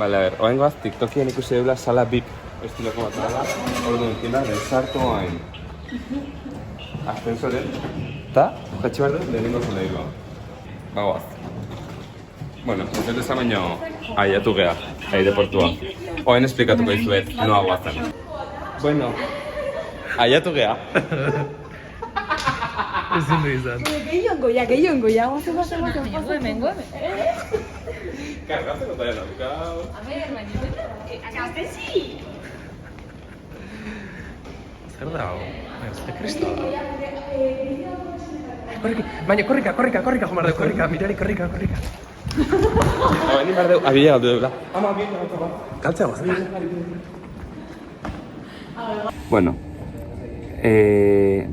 Bale, a ver, oaingoaz, TikTokien ikusi dugula sala bip estiloko bat dela. Orduan, kina, sartu hain. Ascensoren. Eta, jatxe behar dut, lehenengo solairoa. Bagoaz. Bueno, ez dut baino aiatu geha, aireportua. Oain esplikatuko izuet, noa guazen. Bueno, aiatu geha. Ezin du izan. Gehiongo, guazen. Hemen. Kargatzeko eta erakau. A ver, Gaztezi! Zer dago? Zer kristo da? Baina, korrika, jomar dut, korrika, mirari, korrika. Hau, egin behar dugu, abila galdu dugula. Galtzea guazen. Bueno,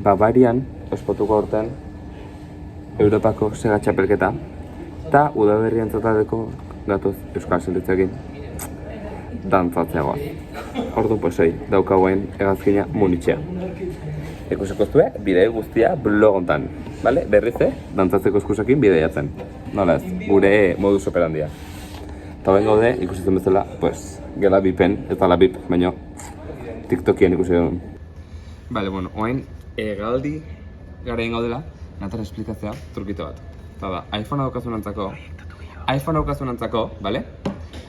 Bavarian, ospotuko horten, Europako sega txapelketa, eta udaberrian zatadeko gatoz Euskal Selitzekin dantzatzeagoa. Ordu posei, daukagoen hegazkina Munitxea. Ikusiko zue, bidei guztia blogontan, bale? Berrize, dantzatzeko eskusekin bideiatzen. Nola ez, gure modus operandia. Eta ben gaude, ikusitzen bezala, pues, gela bipen, ez dala bip, baino TikTokien ikusi duen. Bale, bueno, oain, egaldi garen gaudela, natara esplikatzea trukito bat. Eta da, iPhone daukazunantzako, bale?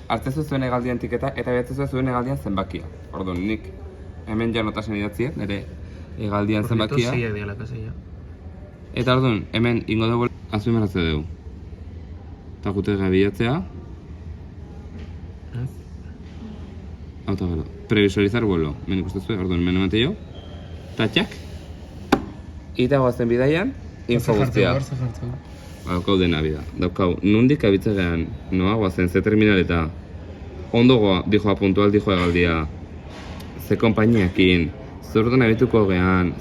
Hartzezu zuen egaldian tiketa eta behatzezu zuen egaldian zenbakia. Orduan, nik hemen ja notasen idatziet, nire egaldian zenbakia. Eta orduan, hemen ingo dugu azumeratze dugu. Eta gute gabiatzea. Hau eta gero, previsualizar vuelo. Men ikustezu, orduan, men emate jo. Eta txak. Eta guazen bidaian, info guztia. Daukau dena bida. Daukau, nundik abitze gehan, noa guazen, ze terminaleta. Ondogoa, dijoa puntual, dijoa egaldia. Ze kompainiakin. Zordan abituko gehan,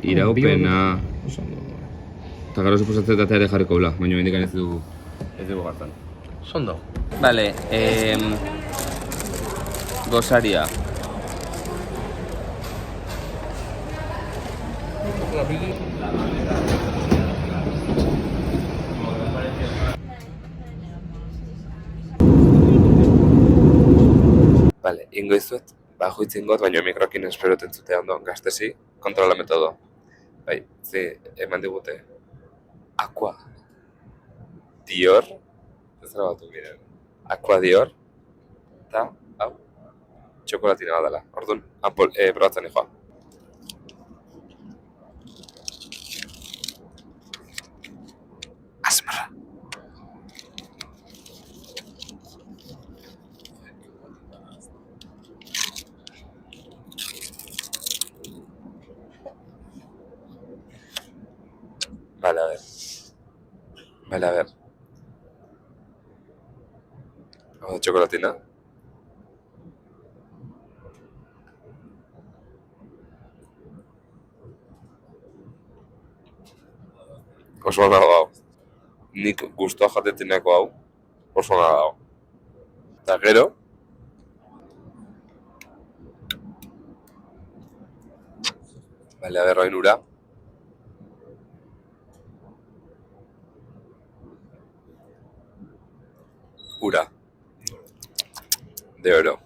iraupena. Eta gero suposatzen eta ere jarriko bula, baina bendikan ez dugu gartan. Sondo. Bale, gosaria. Bale, ingo izuet, bajo itzingot, baina mikrokin esperoten zute ondoan Gaztezi, kontrola metodo. Bai, eman digute, Aqua Dior, ez zara batu miren, Aqua Dior, eta, hau, txokolatina badala. Orduan, probatzen joa. Asmarra. Vale, a ver. Vamos a chocolatina. Oso ona dago. Nik gustoa jatetineko hau. Oso ona dago. Eta gero. Vale, a ver, orain ura. Ura. De oro.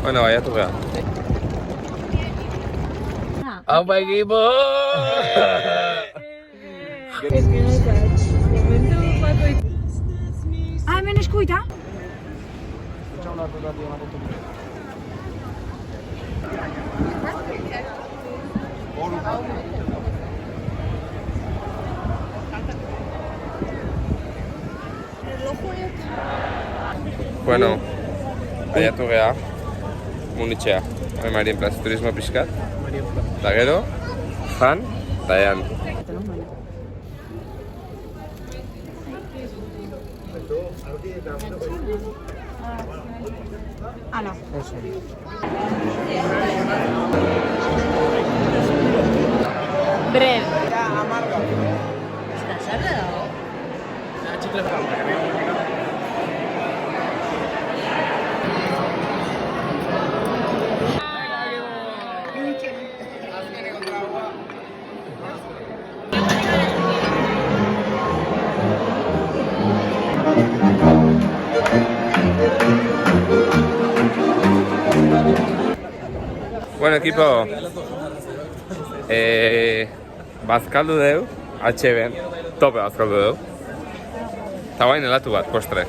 Bueno, vaya tu vea. Apa equipo! Hemen eskuita? Bueno, baiatu geha, Munitxea. Hore Marien Plaza turismo pixkat. Eta gero, jan, eta ean. Ala. Brev. Está sarda dago? Bueno, equipo, bazkaldu deu, HB, tope bazkaldu deu. Eta guain helatu bat, postre.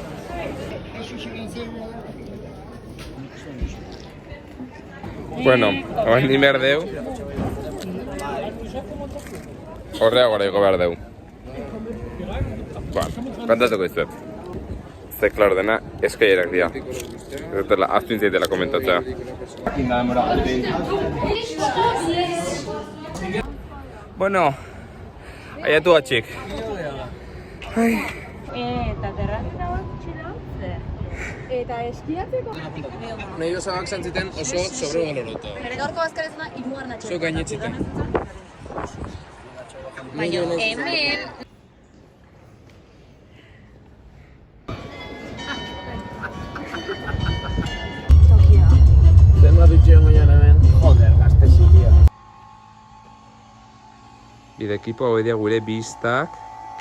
Bueno, guain din behar deu. Horrea goraiko behar deu. Kantatuko izuet. Ze klar dena, eskailerak dira. Ez dela, aztu intzaitela komentatzea. Bueno, aiatu atxik. Eta terrazina bat txilauze. Eta eskiatzeko? Nahi dozabak zantziten oso sobrevalorota. Gaurko bazkarezuna irugarna txeko. Zo gainetxiten. Baina hemen... Zenbat dutxean goian hemen. Joder, gazte ziria. Bidekipo hau edia gure biztak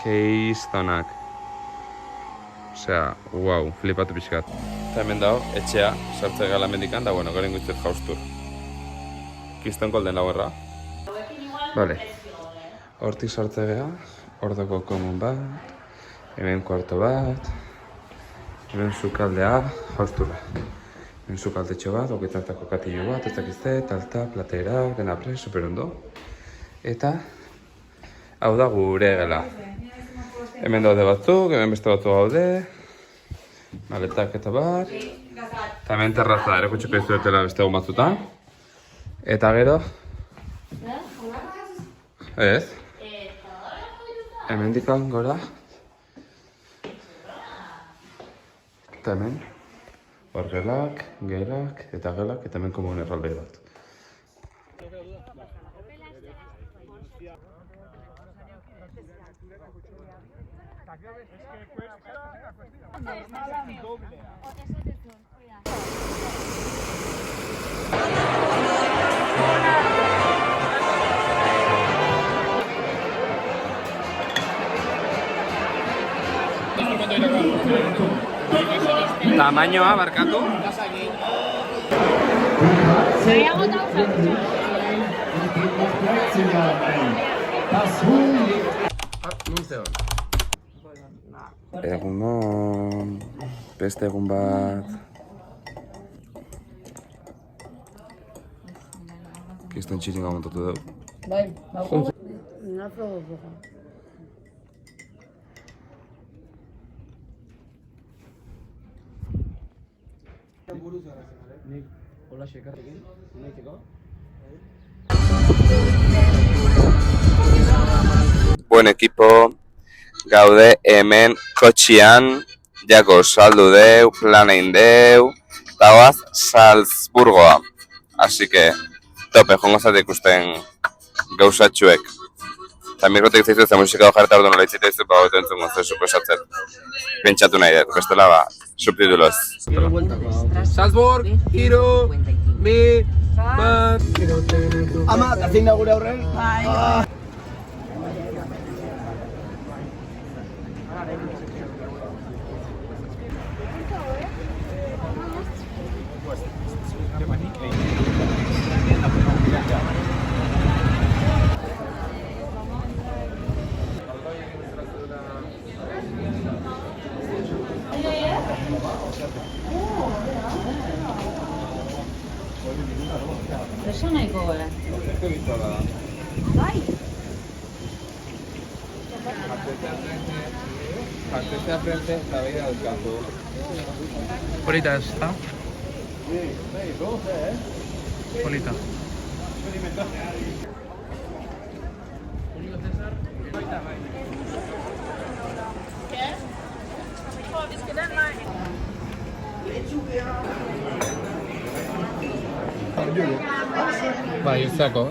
keistonak. Osea, wow, flipatu pixkat. Eta hemen dago, etxea, sartze gala mendikan, da bueno, garen guztiet jaustur. Kiston kolden laguerra. Vale. Hortik sartze geha, ordoko komun bat, hemen kuarto bat, hemen sukaldea, jausturra. Hemen sukaldetxo bat, okitartako katillo bat, ez dakizte, talta, platera, dena pre, super ondo. Eta hau da gure gela. Hemen daude batzuk, hemen beste batzuk gaude. Maletak eta bar. Eta hemen terraza ere kutxeko izuetela beste egun batzutan. Eta gero... Ez? Hemen dikan gora. Eta hemen. Hor gelak, eta hemen komun erraldei bat. Tamainoa barkatu? Gehiago tauza. Nun zeon. Egunon, beste egun bat. Kiston txiringa montatu dugu. Bai, bako. Nazo gozoa. Buen equipo, gaude hemen kotxian, jako saldu deu, planein deu, eta goaz Salzburgoa. Así que, tope, jongo zate ikusten gauzatxuek. Eta mikrotek zaizu ez musika do jarreta ordu nola itzita izu, bagoetu entzungo zeu suposatzen. Pentsatu nahi dut, bestela ba, subtituloz. Salzburg, hiru, bi, bat... Ama, ezin da gure aurren? Bai. Eso nahiko gara. Bai. Jartzea frente, eta behira duzkatu. Polita ez, da? Polita. Bai, uzako.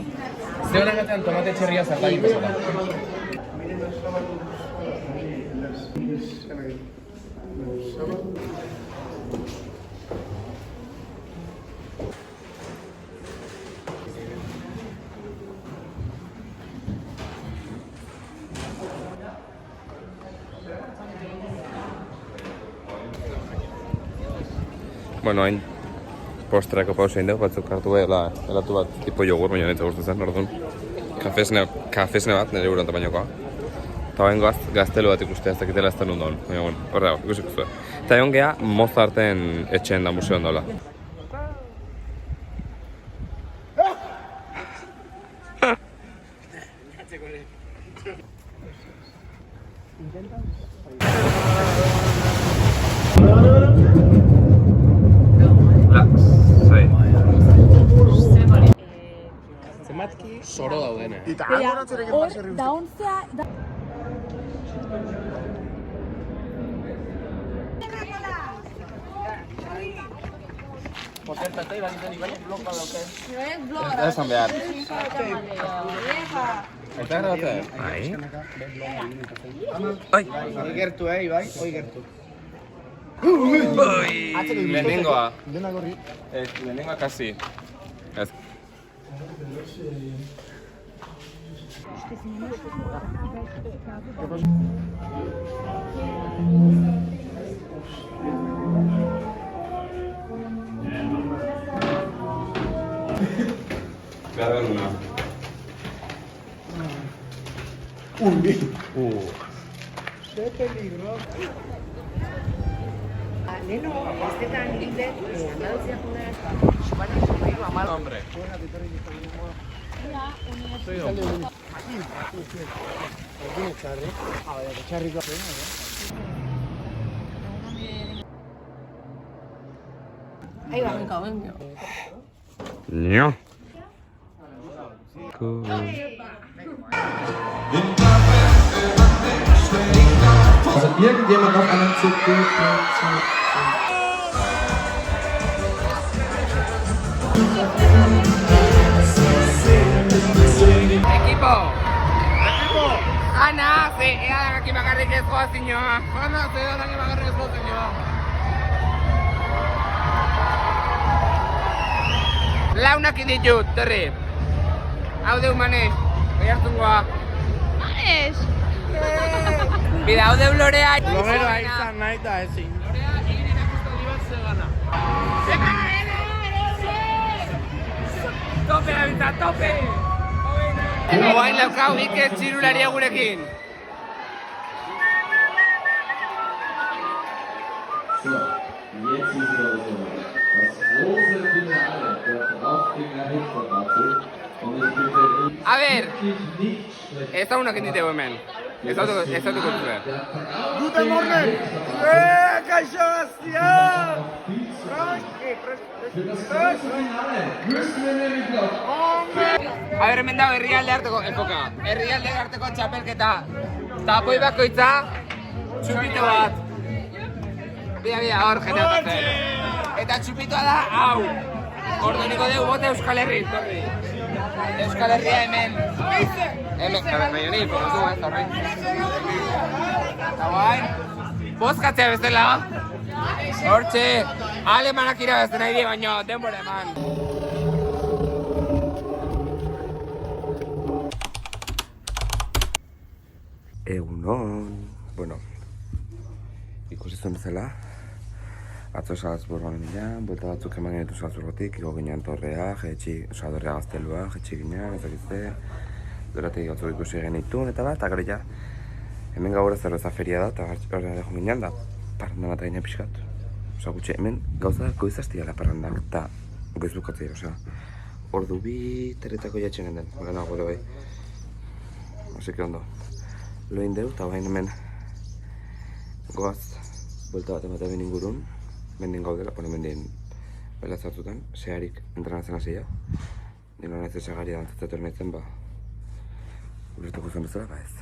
Ze honak atean tomate txerria zartagin bezala. Bueno, hain Postreko pausa indegu, batzuk hartu behela helatu bat, tipo jogur, baina nintzen gustu zen, orduan. Kafesne bat, nire buruan tamainokoa. Eta bain gaztelu bat ikustea ez dakitela ez da nundon. Baina, bueno, horre hau, ikusik zuen. Eta egon geha, Mozarten etxeen da museoan daula. Zenbatki soro daudene. Hor, dauntzea... Ez esan behar. Eta grabatzen? Bai. Hoi gertu, Ibai, hoi gertu. Lehenengoa. Dena gorri. Ez, lehenengoa kasi. Ez. Behar behar duna. Ze peligro. Leno, gaztetan hilek, Andaluzia jundera, Hombre. Ahí va, venga, venga. Nio. Cool. Also irgendjemand noch einen CD. Ekipo! Jana, ze edan aki bakarrik ez goaz inoa. Jana, ze edan aki bakarrik ez goaz inoa. Launak ditut, torri. Hau deu mane, bai hartungoa. Manes! Bida, hau deu lorea. Logeroa izan nahi da ezin. Lorea, egin irakusten bat zegana. Tope, abitza, tope! Oain laukau ikez txirularia gurekin. So, jetzt ist es also das große Finale der Draufgänger Hitverrate. Und ich bitte A ber, nicht schlecht. ez da unak inditegu hemen. Ez dautuko zuen. Guten Morgen! Kaixo gaztia! Für das große Finale müssen wir nämlich noch A ber, hemen dago herrialde harteko, enfoka. Herrialde harteko txapelketa. Tapoi bakoitza, txupito bat. Bia, hor, jende otatzen. Eta txupitoa da, hau. Ordoniko dugu bote Euskal Herri, torri. Euskal Herria hemen. Hemen, baina nire, pokozu, ez horri. Eta guain, bozkatzea bezala. Hortxe, alemanak irabazten nahi di, baina denbora eman. Egunon. Bueno, ikusi zuen bezala. Atzo Salzburgon ginen, buelta batzuk eman genitu Salzburgotik, igo ginen torrea, dorrea gaztelua, jetxi ginen, ezakizte, doratik batzuk ikusi genitun, eta bat, eta gero ja, hemen gaur zerbeza feria da, eta horrela dejo ginen da, parranda bat ginen pixkat. Osa, gutxe, hemen gauza goiz hastiala parrandak, eta goiz bukatzea, osa, ordu bi terretako jatxen genden, gana gure bai. Osea, que ondo. Lo indeu, eta bain hemen goaz, buelta bat ematen ben ingurun, mendin gaudela, mendin bela zartutan, seharik entrenatzen hasia. Nilo nahiz esagari dantzatzen nahitzen, ba, ulertuko zen bezala, ba ez.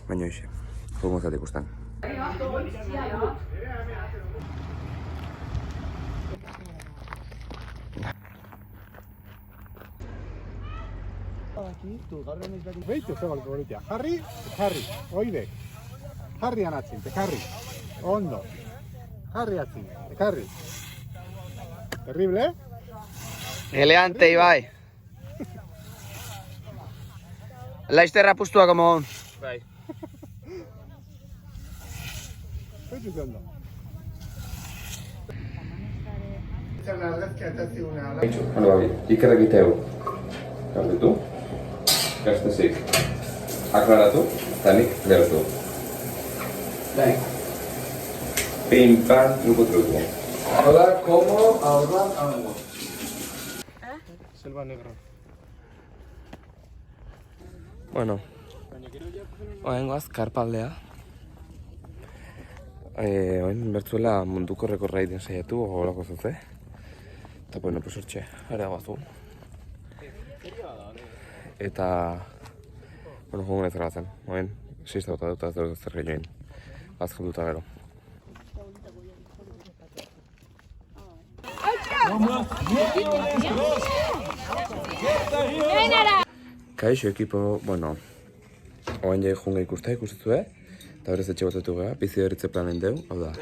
Baina hoxe, jugun zat ikusten. Beitu ze golpe bolitia. Jarri, oidek. Jarri anatzin, jarri. Ondo. Jarri atzin, jarri. Terrible, Eleante, Ibai. Laizterra pustua como... Bai. Beitu ze ondo. Zer argazkia eta ziguna. Bueno, bai, iker egiteu. Garbitu. Gaztezik. Aklaratu. Eta nik gertu. Bai. Pim, pam, truco. Hola, como, ahora, algo. Selva negra. Bueno. Oaingoaz, karpaldea. Oain bertzuela munduko rekorra egiten saiatu, ogolako zuze. Eta, bueno, pues hortxe, ere aguazu. Eta, bueno, jogun ez gara zen. Oain, sista bota dut, ez dut zer gehiagoin. Azken duta gero. Kaixo ekipo, bueno, oain jai junga ikustituzue, eta berez etxe botatu gara, bizi berritze planen deu, hau da,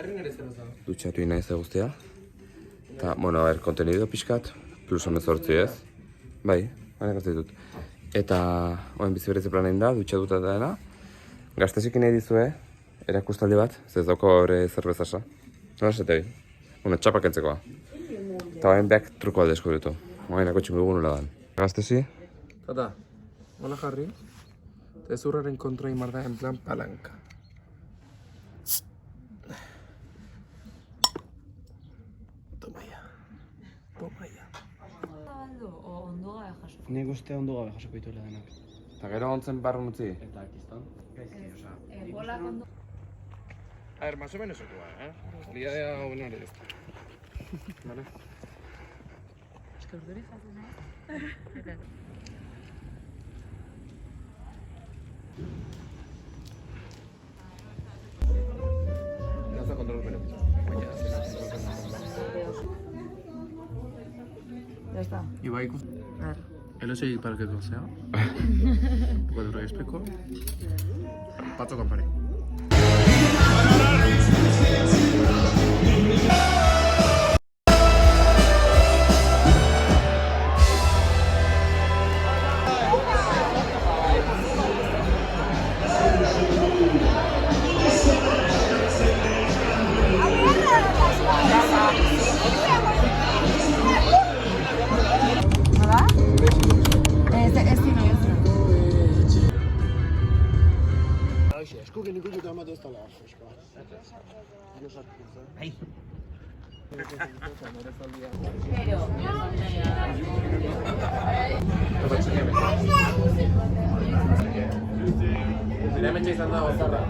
dutxatu ina ez guztia. Eta, bueno, a ber, kontenido pixkat, plus 18 ez, bai, baina dut. Eta, oain bizi berritze planen da, dutxatuta dena, gaztezik nahi dizue, erakustaldi bat, ez dauko hori zerbezasa. Nola esate bi? Bueno, txapak entzekoa. Eta oain behak truko alde eskubritu, oain akotxin dugu nola dan. Gaztezi? Tata, hola jarri. Ezurraren kontra imar da en plan palanka. Toma ya. Nik uste ondo gabe jasoko dituela denak. Eta gero ontzen barrun utzi? Eta akiztan. A ver, más o menos igual, ¿eh? Día de agua, no esto. Vale. Es que urduri jatzen nahi. No está control beneficio. Ya está. Ibai, elosei parketu zea. Cuadro especo. Patzo compare. Eskukin ikututa amatu ez tala. Hementxe izan da gozarra.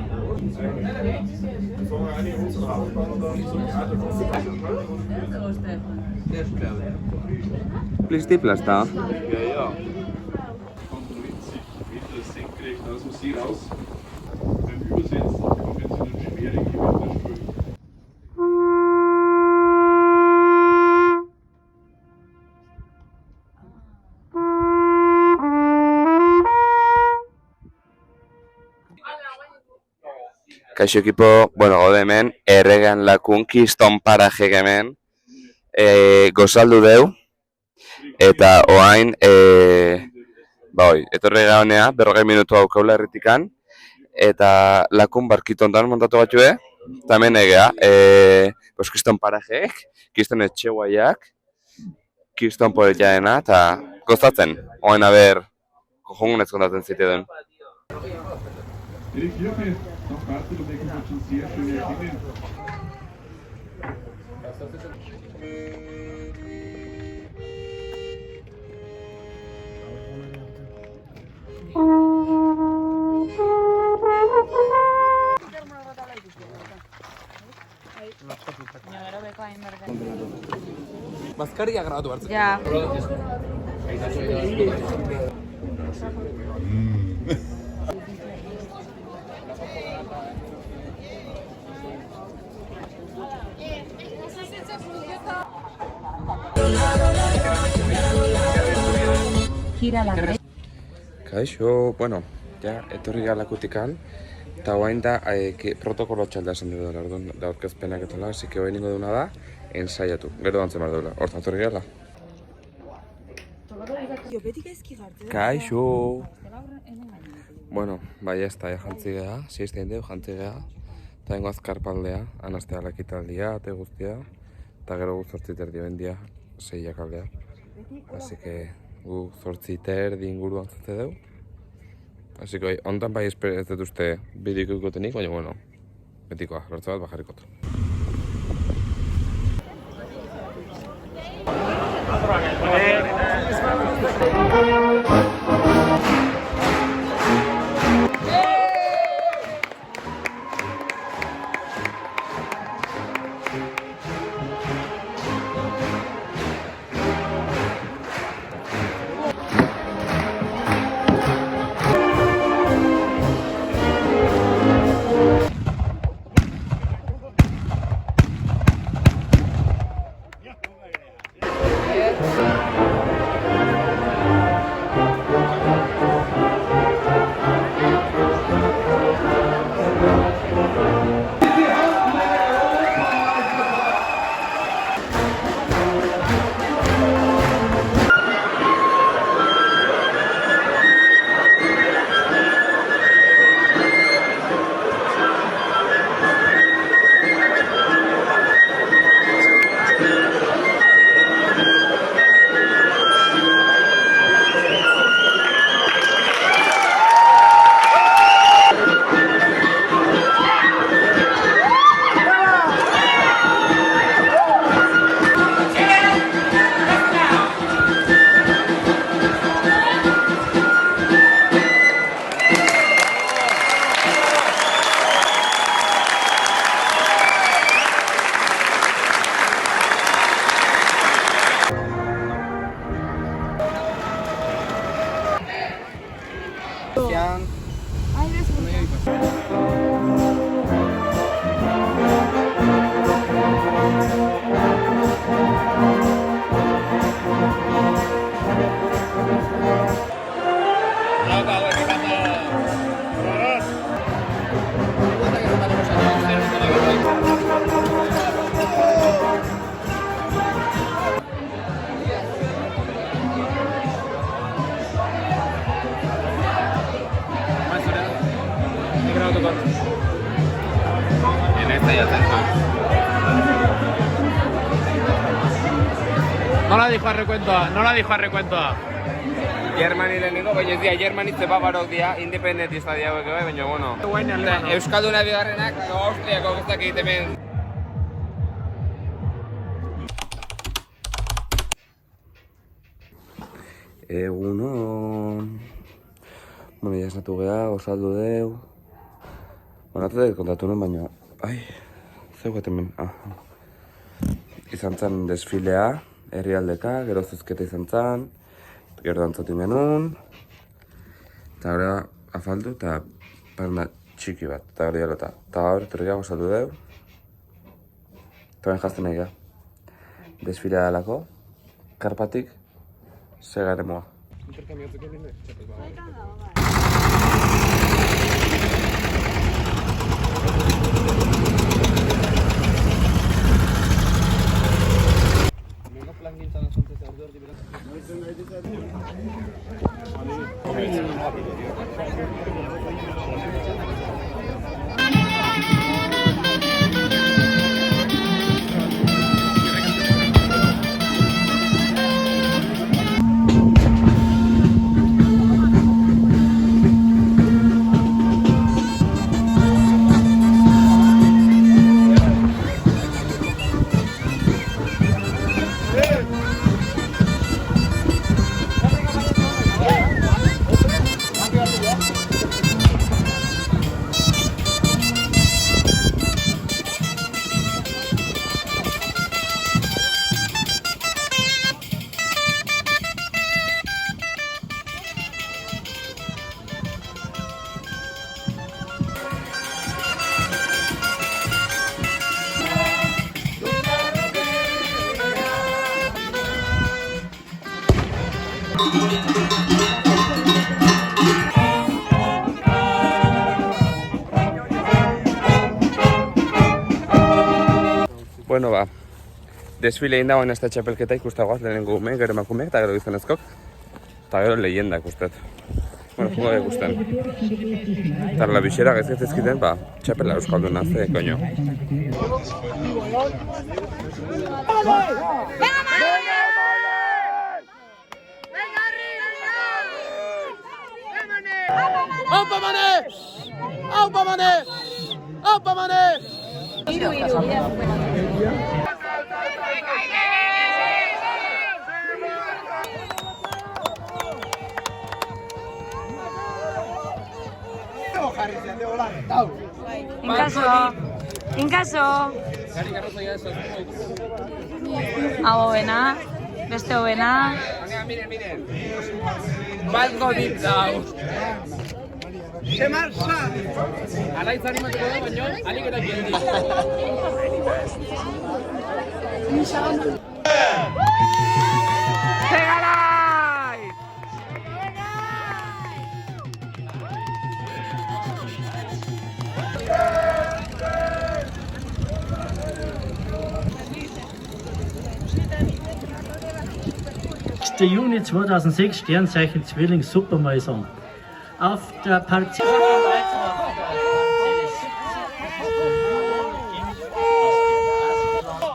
Plisti plasta. Ja. Mittel senkrecht aus dem See raus. Beim Übersetzen kommen sie dann schwere Gewitterströme. Kaixo ekipo, bueno, gode hemen, erregan lakun kiston paraje hemen, gozaldu deu, eta oain, etorri gaunea, 40 minutu hau kaula erritikan, eta lakun barkitontan montatu batxue, eta hemen egea, kiston parajeek, kiston etxe guaiak, kiston poetjaena, eta gozatzen, oain aber, kojongunez kontatzen zite duen. Die Kirche, noch Barthelbecken hat schon sehr schöne Erkennen. Bazkaria grabatu hartzen. Ja. Gira la derecha. Kaixo, bueno, ja, etorri galakutikan, eta guain da protokolo txalda esan dugu dela, orduan, da aurkezpenak etala, así que guain ingo duna da, ensaiatu, gero dantzen behar duela, hortan etorri gala. Kaixo! Bueno, bai ez da, jantzi geha, siestein dugu, jantzi geha, eta ingo azkarpaldea, anastea lakitaldia, eta guztia, eta gero gu 8:30 bendia, 6ak aldea. Así que gu 8:30 inguruan zate dugu. Así que ontan bai ez dut uste bideoko ikutenik, baina bueno, betikoa, lortze bat bajarrik otro. No la dijo a recuentoa. Germani lehenengo, baina ez dira, Germanitze babarok dira, independentista dira hauek bai, baina bueno. Euskalduna bigarrenak, Austriako guztak egitemen. Egunon... Bueno, ya esnatu geha, osaldu deu... Bueno, atzat kontatu nuen, baina... Ai... Zeugat hemen... Izan zen desfilea, herrialdeka, gero zuzketa izan zen... Gero dantzatu genuen... Eta gara afaldu eta... Perna txiki bat, eta gero jarota. Eta gaur, terriak osaldu deu... Eta ben jazten nahi geha. Desfilea dalako... Karpatik... Segaremoa. Bueno, ba, desfile egin dagoen ez da txapelketa ikustagoaz lehenengo ume, gero emakumeak eta gero gizonezkok, eta gero lehiendak ustez. Bueno, jungo da ikusten. Eta la bixera gezketzezkiten, ba, txapela euskaldun nazte, koño. ¡Aupa Mané! ¡Aupa Mané! ¡Aupa Mané! Inkaso. Hau bena, beste bena. Miren. Balko dit dau. Semarsa! Alaiz animatuko da, baino, alik eta jende. Zegarai! Juni 2006 Sternzeichen Zwilling Supermäuser. Auf der Parzelle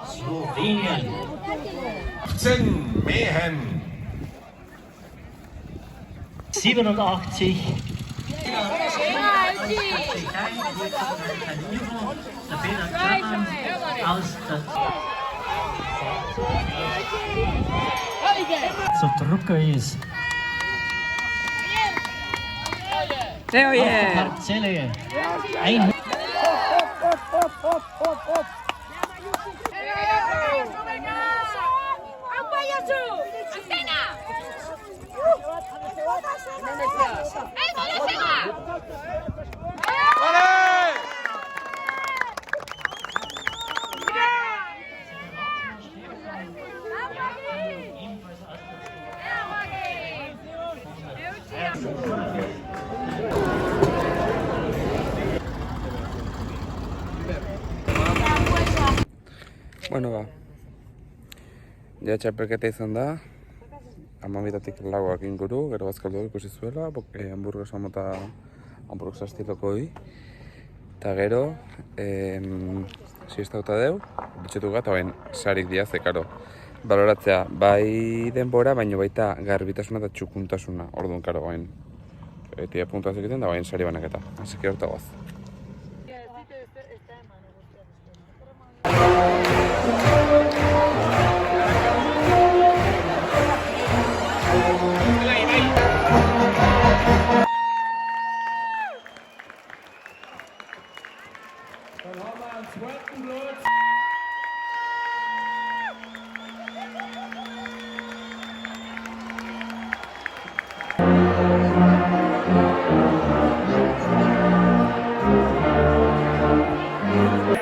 Slowenien. 18 Mähen. 87. Aus der so Drucker ist. Sehr yeah. Parzelle. Ein Bueno, ba. Ja txapelketa izan da. 12 lauak inguru, gero bazkaldu ikusi zuela, hamburguesa mota hamburguesa estiloko hori. Eta gero, siesta uta deu, bitxetu eta bain sarik diaz, karo. Baloratzea, bai denbora, baino baita garbitasuna eta txukuntasuna. Orduan, karo, bain tia puntuaz egiten da bain sari banaketa. Así que horta goaz.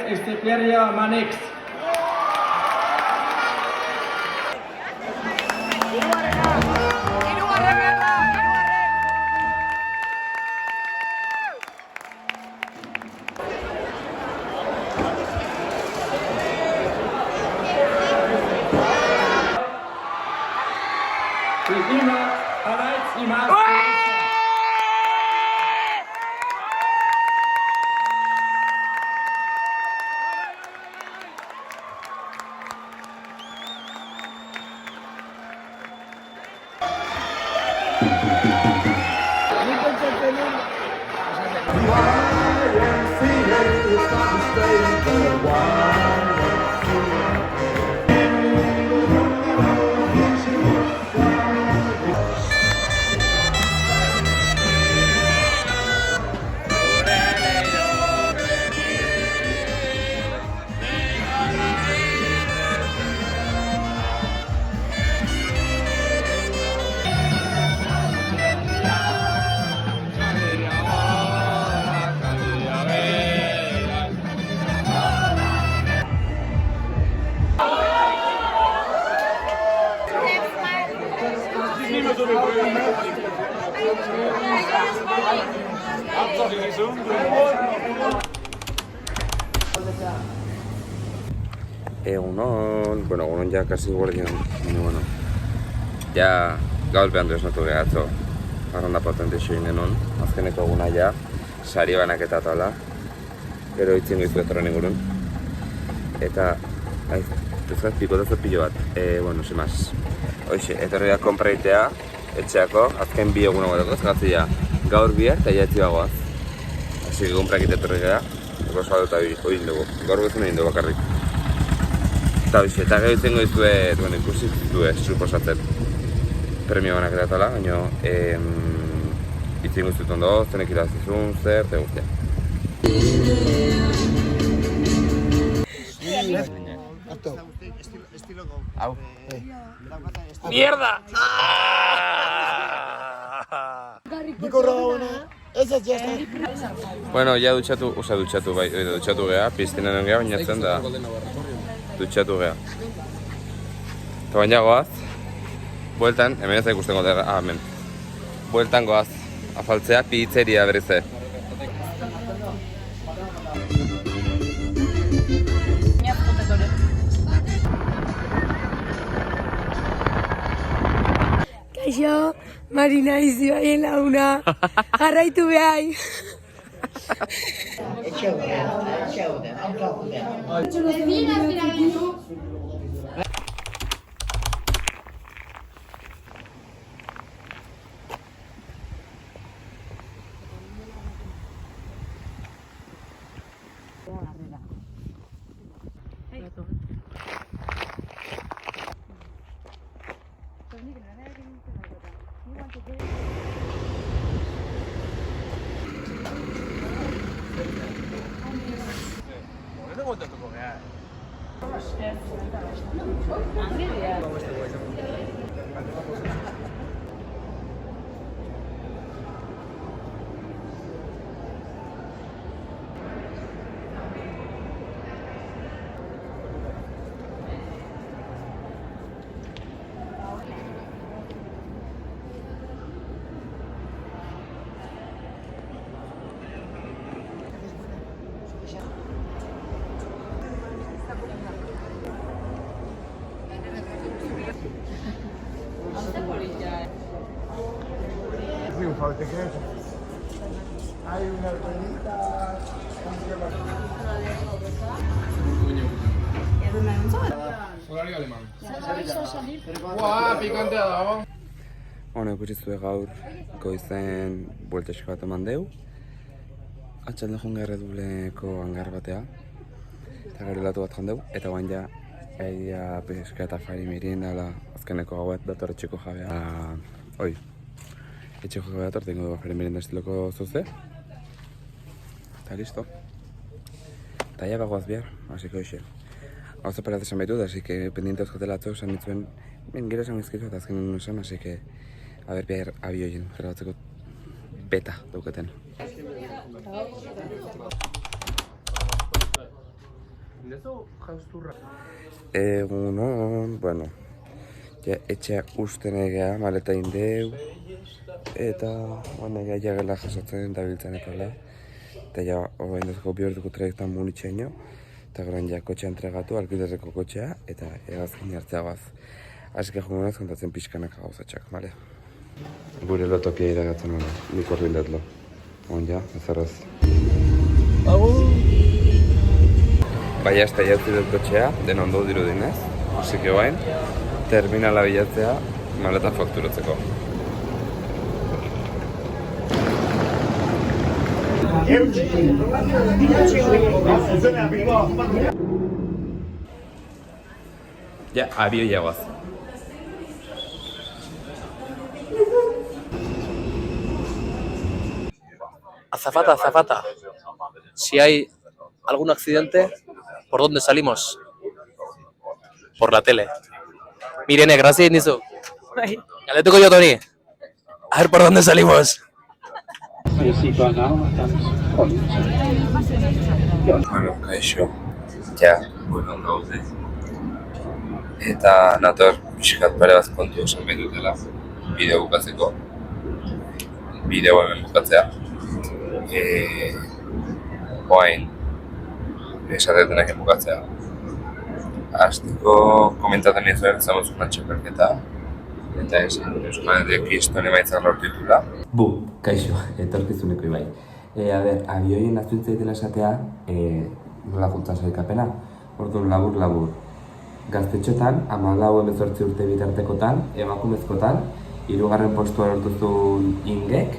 Esteperia Manex. Ja kasi guardian, bueno, ja gaur behan esnatu gehatzo. parranda potente egin genuen, azkeneko eguna ja, sari banaketa toala, gero itzien goizu etorren ingurun. Eta, ezkaz, pikotazo pilo bat, bueno, semaz. Hoxe, etorri da konpraitea, etxeako, azken bi egun agoteko, ezkatzia gaur bihar eta jaetzi bagoaz. Asi que konprakit etorri gara, gozo dut hori dugu, gaur bezun egin dugu bakarrik. Eta hoxe, eta gero itzen goizuet, bueno, ikusi zitue, suposatzen. Premio banaketa toala, baina itzen goizut ondo, zenek irazizun, zer, eta guztia. Hau. ¡Mierda! Bueno, ja dutxatu geha, piztinen geha, bainatzen da dutxatu geha. Eta baina goaz, bueltan, hemen ez da ikusten gotera, hemen. Bueltan goaz, afaltzea pizzeria berrize. Kaixo, Marina izi baien launa, jarraitu behai. Bueno, ikusi gaur goizen bueltexko bat eman deu. Atxalde joan Erreduleko hangar batea. Eta gero latu bat jandeu. Eta guain ja, egia peska eta fari mirin ala azkeneko gauet dator etxeko jabea. Oi, etxeko jabea dator, tengo fari mirin da estiloko zuze. Eta listo. Eta ja bagoaz bihar, así que hoxe. Hau zaparaz esan baitut, así que pendiente euskotela atzok esan ditzuen. Gero esan izkizu eta azken nuen esan, así que a ver bihar abioien, grabatzeko beta dauketen. Egunon, bueno, ja etxea usten egea, maleta indeu, eta bueno, ja jagela jasotzen eta biltzen etola. Eta ja, horrein duzko bihortuko trajektan munitxeino, eta garen ja kotxea entregatu, alkilerreko kotxea, eta egazkin hartzea baz. Así que jogunez kontatzen pixkanak gauzatxak, bale? Gure lotopia iragatzen hona, nik hor bildetlo. On ja, ezarraz. Baina ez da jautzi dut kotxea, den ondo dirudinez. Así que bain, terminala bilatzea, maleta fakturatzeko. Ja, abio jagoaz. Azafata, azafata. Si hay algún accidente, ¿por dónde salimos? Por la tele. Mirene, gracias, Niso. Ya le toco yo, Tony. A ver por dónde salimos. Bueno, kaixo, ja, buenon gaude. Eta nator pixkat pare bat kontu esan behin dutela bideo bukatzeko. Bideo hemen bukatzea. Oain, esatetenak bukatzea. Azteko komentatzen nizuen zamuzuna txapelketa. Eta esan, Euskal Herriak kriston emaitzak lortu ditula. Bu, kaixo, etorkizuneko ibai. Abioien aztuitzaitela esatea, nola gultza saikapena. Orduan labur. Gaztetxotan, 14-18 urte bitartekotan, emakumezkotan, 3. postua lortu zuen Ingek,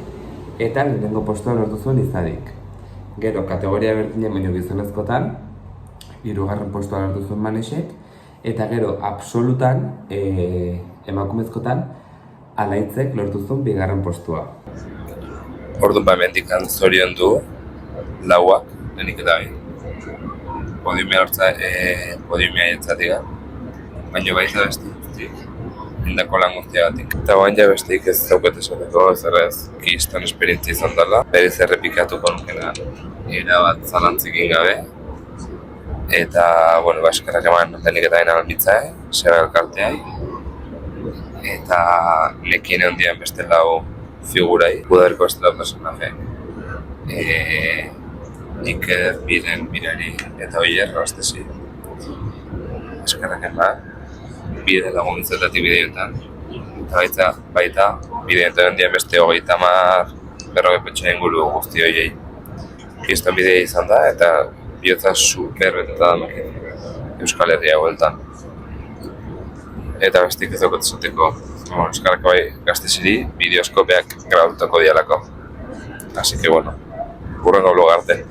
eta 1. postua lortu zuen Izadik. Gero, kategoria berdinen baino gizonezkotan, 3. postua lortu zuen Manesek, eta gero, absolutan, emakumezkotan, Alaitzek lortu zuen 2. postua. Orduan hemendikan zorion du, lauak, lehenik eta behin. Podiumia jetzatik, baina baita besteik, indako lan guztiagatik. Eta bain ja besteik ez zauket esateko, zerrez, kiston esperientzia izan dela. Berriz errepikatuko nukena, erabat zalantzikin gabe. Eta, eskerrak eman denik eta baina albitzae, Seba elkarteai. Eta nekien egon beste lau figurai, Budarko beste lau personaje. Iker, Biren, Mirari eta Oier, Rastesi. Eskerrak eman, bide laguntzetatik bideoetan. Eta baita, bideoetan dien beste 30-40 pertsona inguru guzti horiei. Kriston bidea izan da eta bihotza super beteta da Euskal Herria hueltan. Eta bestik ez daukot esateko, eskerrak bai Gaztesiri bideoskopeak grabatuko dialako. Así que hurrengo blog arte.